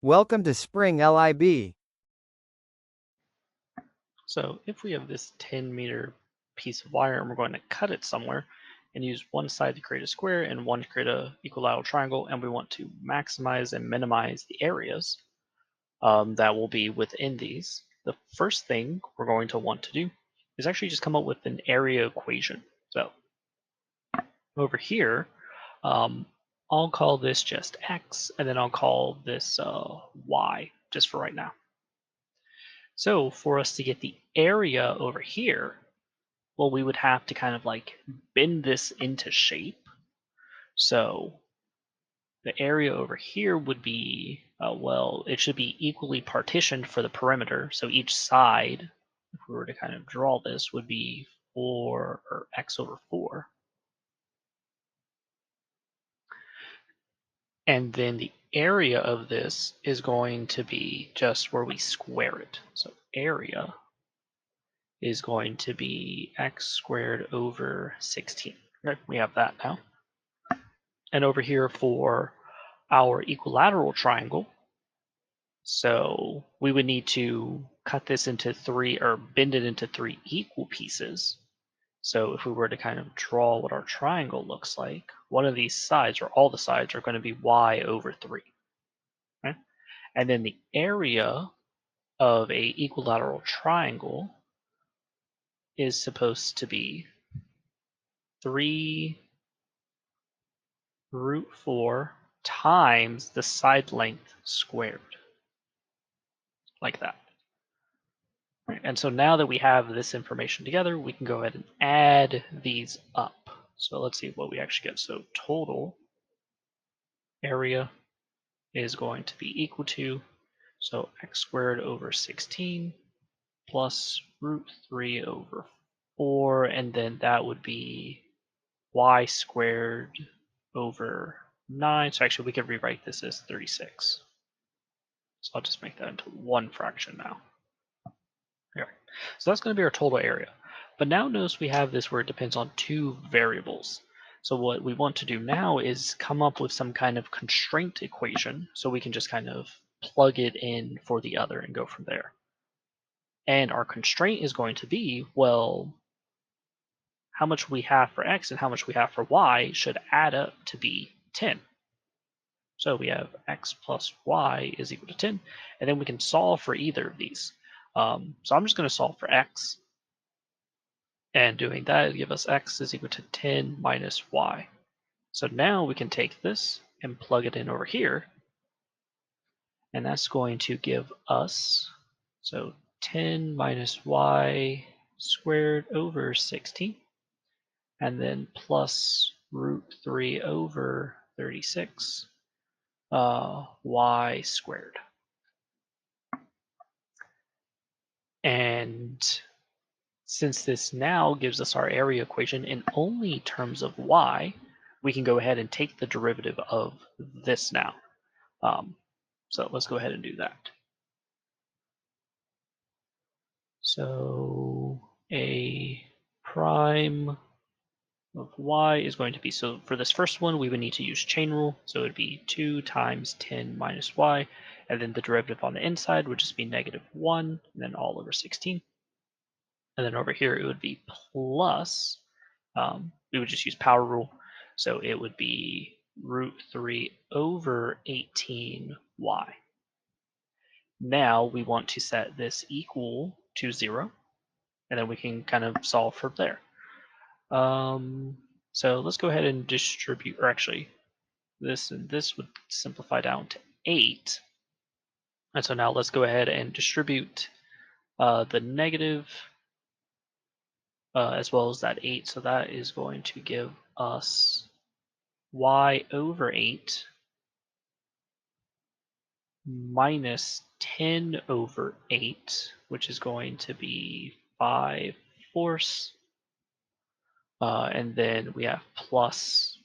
Welcome to Spring LIB. So if we have this 10-meter piece of wire and we're going to cut it somewhere and use one side to create a square and one to create a equilateral triangle, and we want to maximize and minimize the areas that will be within these, the first thing we're going to want to do is actually just come up with an area equation. So over here, I'll call this just x, and then I'll call this y, just for right now. So for us to get the area over here, well, we would have to kind of like bend this into shape. So the area over here would be, well, it should be equally partitioned for the perimeter. So each side, if we were to kind of draw this, would be 4 or x over 4. And then the area of this is going to be just where we square it. So area is going to be x squared over 16. Okay, we have that now. And over here for our equilateral triangle, so we would need to cut this into 3, or bend it into 3 equal pieces. So if we were to kind of draw what our triangle looks like, one of these sides, or all the sides, are going to be y over 3. Okay? And then the area of a equilateral triangle is supposed to be 3 root 4 times the side length squared, like that. Right, and so now that we have this information together, we can go ahead and add these up. So let's see what we actually get. So total area is going to be equal to, so x squared over 16 plus root 3 over 4, and then that would be y squared over 9. So actually we could rewrite this as 36. So I'll just make that into one fraction now. Here. So that's going to be our total area. But now notice we have this where it depends on 2 variables. So what we want to do now is come up with some kind of constraint equation so we can just kind of plug it in for the other and go from there. And our constraint is going to be, well, how much we have for x and how much we have for y should add up to be 10. So we have x plus y is equal to 10, and then we can solve for either of these. So I'm just going to solve for x, and doing that will give us x is equal to 10 minus y. So now we can take this and plug it in over here, and that's going to give us, so 10 minus y squared over 16, and then plus root 3 over 36 y squared. And since this now gives us our area equation in only terms of y, we can go ahead and take the derivative of this now. So let's go ahead and do that. So a prime of y is going to be, so for this first one, we would need to use chain rule. So it would be 2 times 10 minus y, and then the derivative on the inside would just be -1, and then all over 16. And then over here, it would be plus, we would just use power rule. So it would be root 3 over 18y. Now we want to set this equal to 0, and then we can kind of solve from there. So let's go ahead and distribute, or actually, this and this would simplify down to 8. And so now let's go ahead and distribute the negative as well as that 8. So that is going to give us y over 8 minus 10 over 8, which is going to be 5/4. And then we have plus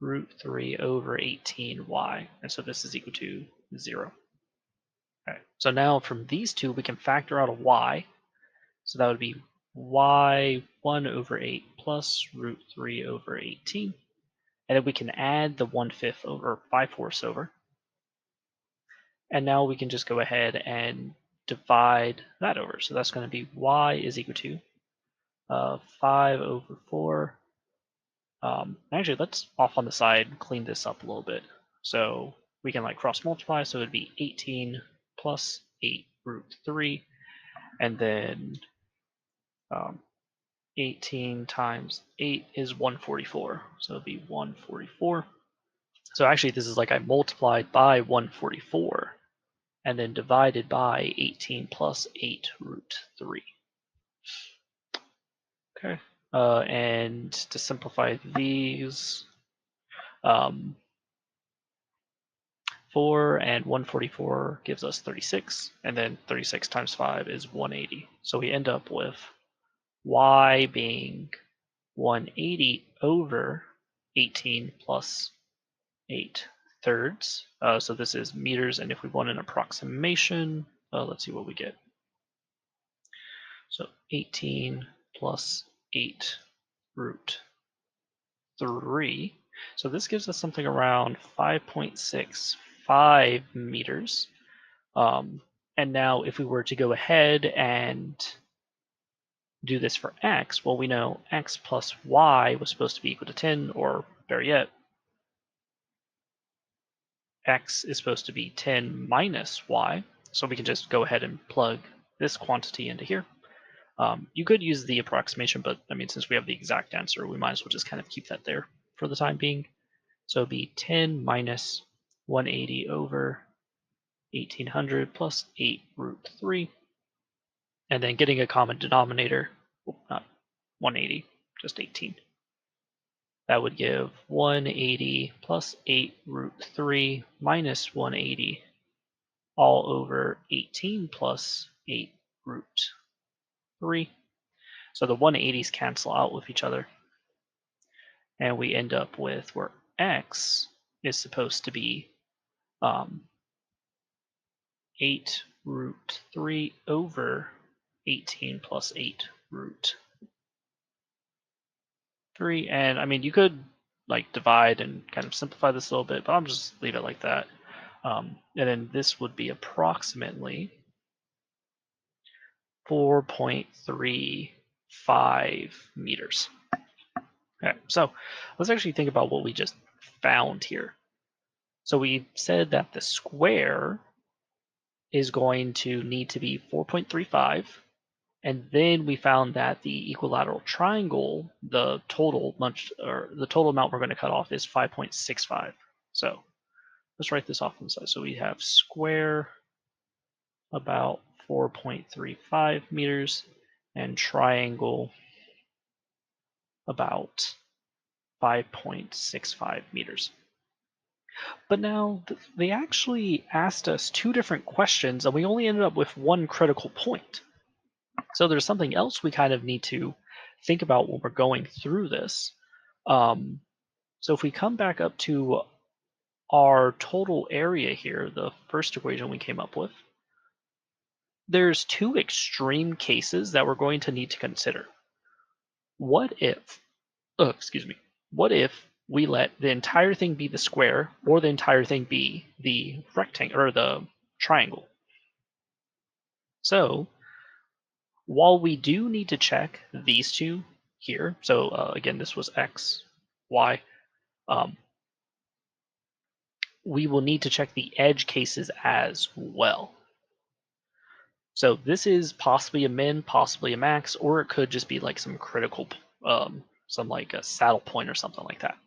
root 3 over 18y. And so this is equal to 0. Okay. So now from these two, we can factor out a y. So that would be y 1 over 8 plus root 3 over 18. And then we can add the 1/5 over 5/4 over. And now we can just go ahead and divide that over. So that's going to be y is equal to 5/4. Actually, let's off on the side clean this up a little bit. So we can like cross multiply, so it'd be 18 plus 8√3, and then 18 times 8 is 144. So it'd be 144. So actually, this is like I multiplied by 144 and then divided by 18 plus 8√3. Okay. And to simplify these, 4 and 144 gives us 36, and then 36 times 5 is 180. So we end up with y being 180 over 18 plus 8/3. So this is meters, and if we want an approximation, let's see what we get. So 18 plus 8√3. So this gives us something around 5.65 meters. And now if we were to go ahead and do this for x, well, we know x plus y was supposed to be equal to 10, or better yet, x is supposed to be 10 minus y. So we can just go ahead and plug this quantity into here. You could use the approximation, but I mean, since we have the exact answer, we might as well just kind of keep that there for the time being. So it'd be 10 minus 180 over 1800 plus 8√3. And then getting a common denominator, not 180, just 18. That would give 180 plus 8√3 minus 180 all over 18 plus 8√3. So the 180s cancel out with each other. And we end up with where x is supposed to be 8√3 over 18 plus 8√3. And I mean, you could like divide and kind of simplify this a little bit, but I'll just leave it like that. And then this would be approximately 4.35 meters. Okay, so let's actually think about what we just found here. So we said that the square is going to need to be 4.35, and then we found that the equilateral triangle, the total amount we're going to cut off is 5.65. So let's write this off on the side. So we have square about 4.35 meters and triangle about 5.65 meters. But now they actually asked us two different questions and we only ended up with one critical point. So there's something else we kind of need to think about when we're going through this. So if we come back up to our total area here, the first equation we came up with, there's two extreme cases that we're going to need to consider. What if we let the entire thing be the square or the entire thing be the rectangle or the triangle? So while we do need to check these two here, so again, this was x, y, we will need to check the edge cases as well. So this is possibly a min, possibly a max, or it could just be like some critical, some like a saddle point or something like that.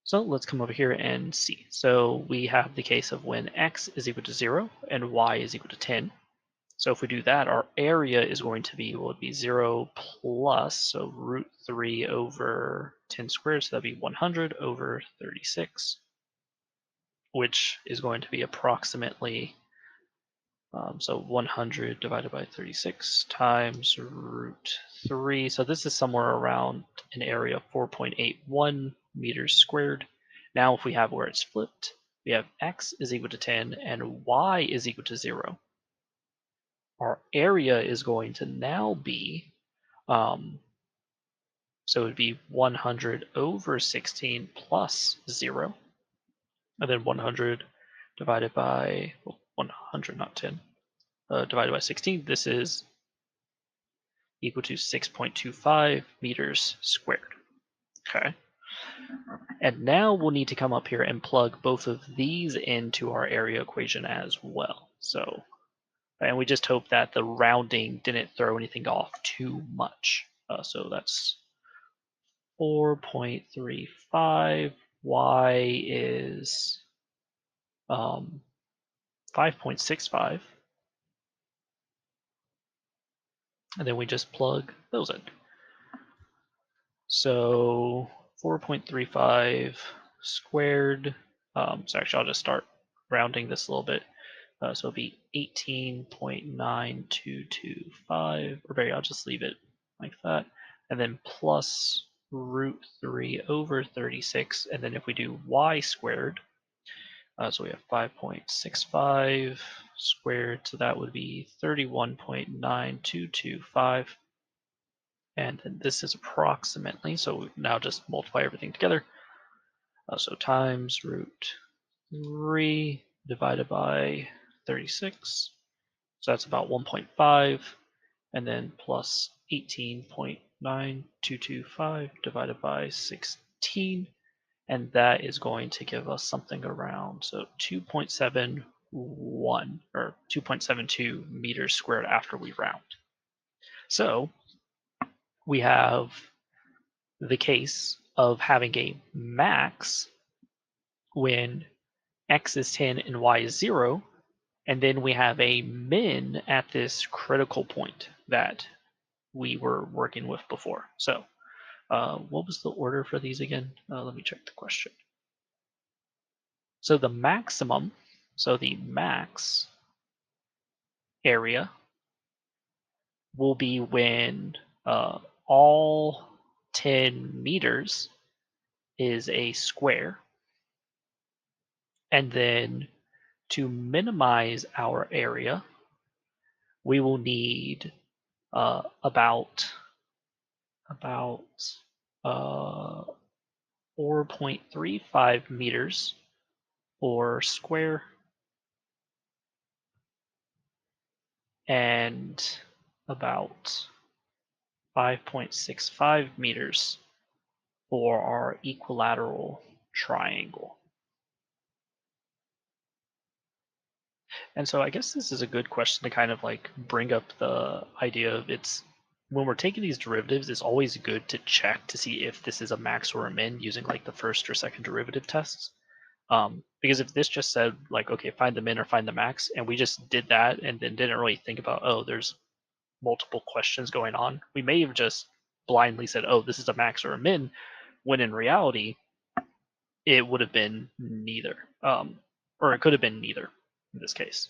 So let's come over here and see. So we have the case of when x is equal to 0 and y is equal to 10. So if we do that, our area is going to be, well, it'd be 0 plus, so √3 over 10 squared, so that'd be 100 over 36, which is going to be approximately, so 100 divided by 36 times √3. So this is somewhere around an area of 4.81 meters squared. Now if we have where it's flipped, we have x is equal to 10 and y is equal to 0. Our area is going to now be, so it would be 100 over 16 plus 0, and then 100 divided by 100, not 10, divided by 16. This is equal to 6.25 meters squared. Okay. And now we'll need to come up here and plug both of these into our area equation as well. So, and we just hope that the rounding didn't throw anything off too much. So that's 4.35. Y is 5.65. And then we just plug those in. So 4.35 squared. So actually, I'll just start rounding this a little bit. So it'll be 18.9225, or maybe I'll just leave it like that. And then plus root 3 over 36. And then if we do y squared, so we have 5.65 squared, so that would be 31.9225. And then this is approximately, so now just multiply everything together. So times root 3 divided by 36. So that's about 1.5. And then plus 18.9225 divided by 16. And that is going to give us something around, so 2.71 or 2.72 meters squared after we round. So we have the case of having a max when x is 10 and y is 0, and then we have a min at this critical point that we were working with before. So what was the order for these again? Let me check the question. So the maximum, so the max area will be when all 10 meters is a square. And then to minimize our area, we will need about 4.35 meters or square, and about 5.65 meters for our equilateral triangle. And so I guess this is a good question to kind of like bring up the idea of it's when we're taking these derivatives, it's always good to check to see if this is a max or a min using like the first or second derivative tests. Because if this just said like, okay, find the min or find the max, and we just did that and then didn't really think about, oh, there's multiple questions going on, we may have just blindly said, oh, this is a max or a min, when in reality, it would have been neither. Or it could have been neither in this case.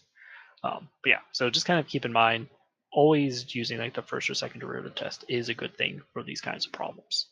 But yeah, so just kind of keep in mind, always using like the first or second derivative test is a good thing for these kinds of problems.